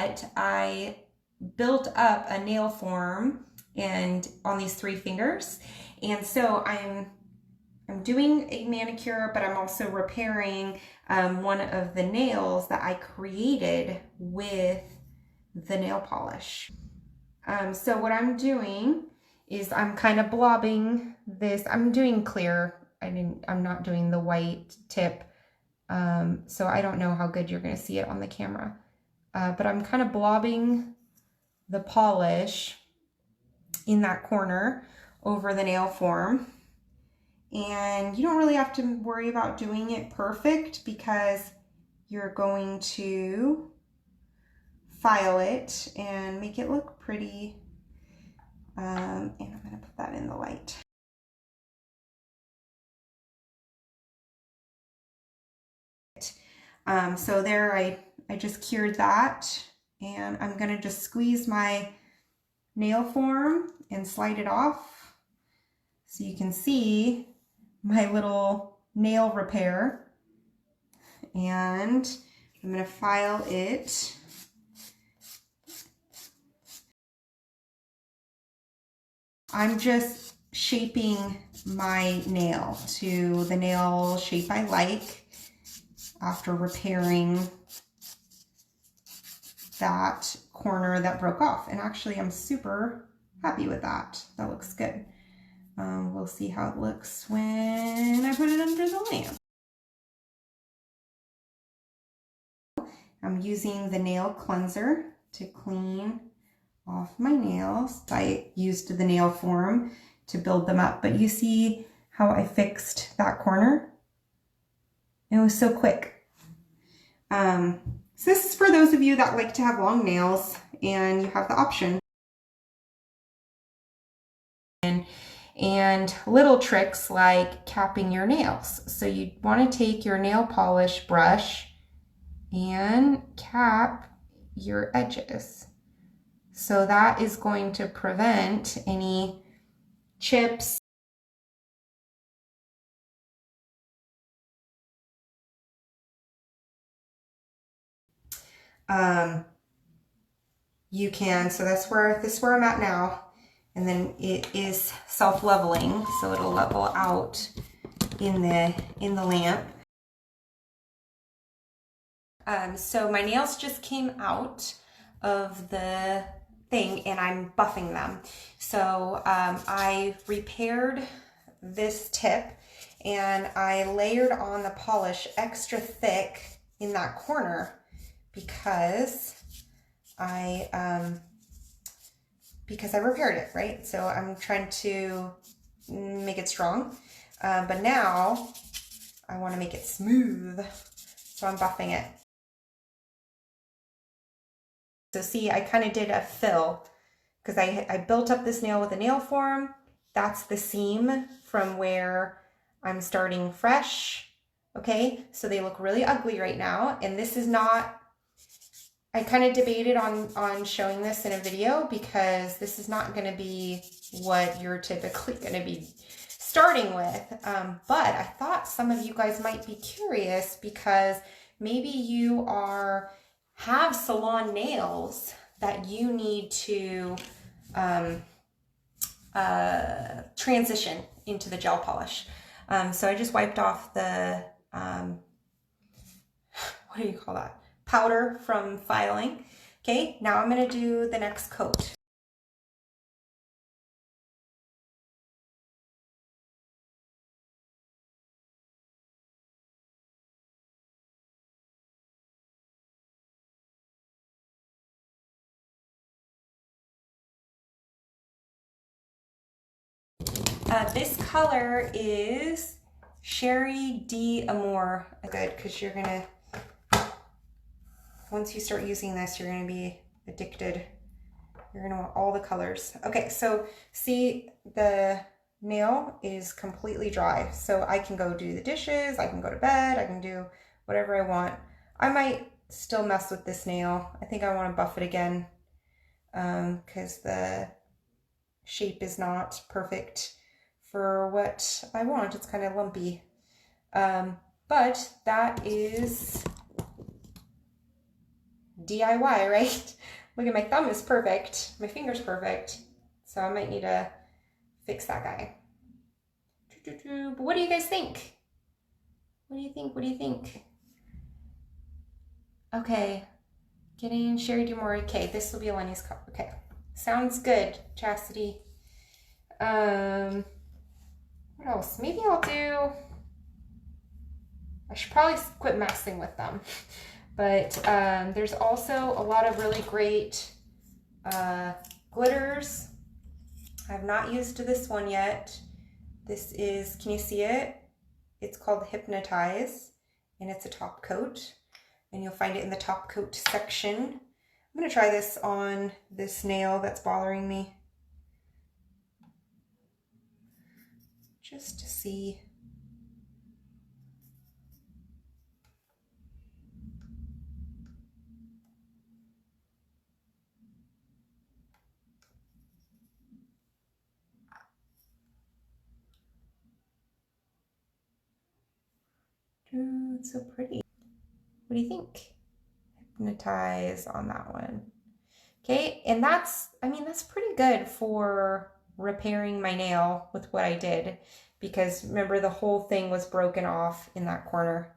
but I built up a nail form and on these 3 fingers. And so I'm doing a manicure, but I'm also repairing one of the nails that I created with the nail polish. So what I'm doing is I'm kind of blobbing this. I'm doing clear. I'm not doing the white tip. So I don't know how good you're going to see it on the camera. But I'm kind of blobbing the polish in that corner over the nail form. And you don't really have to worry about doing it perfect because you're going to file it and make it look pretty. And I'm going to put that in the light. So there I just cured that, and I'm going to just squeeze my nail form and slide it off so you can see my little nail repair. And I'm going to file it. I'm just shaping my nail to the nail shape I like after repairing that corner that broke off. And actually I'm super happy with that. That looks good. We'll see how it looks when I put it under the lamp. I'm using the nail cleanser to clean off my nails. I used the nail form to build them up, but you see how I fixed that corner? It was so quick. So this is for those of you that like to have long nails and you have the option. And little tricks like capping your nails. So you want to take your nail polish brush and cap your edges. So that is going to prevent any chips. You can, so this is where I'm at now. And then it is self-leveling, so it'll level out in the lamp. So my nails just came out of the thing and I'm buffing them. So I repaired this tip and I layered on the polish extra thick in that corner because I repaired it, right? So I'm trying to make it strong, but now I want to make it smooth, so I'm buffing it. So see, I kind of did a fill because I built up this nail with a nail form. That's the seam from where I'm starting fresh. Okay, so they look really ugly right now, and this is not, I kind of debated on showing this in a video because this is not going to be what you're typically going to be starting with. But I thought some of you guys might be curious because maybe you have salon nails that you need to transition into the gel polish. So I just wiped off the, what do you call that? Powder from filing. Okay, now I'm going to do the next coat. This color is Cherie D'Amour. Good, because you're going to, once you start using this, you're going to be addicted. You're going to want all the colors. Okay, so see, the nail is completely dry. So I can go do the dishes, I can go to bed, I can do whatever I want. I might still mess with this nail. I think I want to buff it again because the shape is not perfect for what I want. It's kind of lumpy. But that is DIY, right? Look at my thumb is perfect. My finger's perfect. So I might need to fix that guy. But what do you guys think? What do you think? What do you think? Okay, getting Cherie D'Amour. Okay, this will be Eleni's cup. Okay, sounds good, Chastity. What else? Maybe I'll do, I should probably quit messing with them. But there's also a lot of really great glitters. I have not used this one yet. This is, can you see it? It's called Hypnotize, and it's a top coat. And you'll find it in the top coat section. I'm gonna try this on this nail that's bothering me, just to see. Ooh, it's so pretty. What do you think? Hypnotize on that one. Okay, and that's, I mean, that's pretty good for repairing my nail with what I did, because remember the whole thing was broken off in that corner.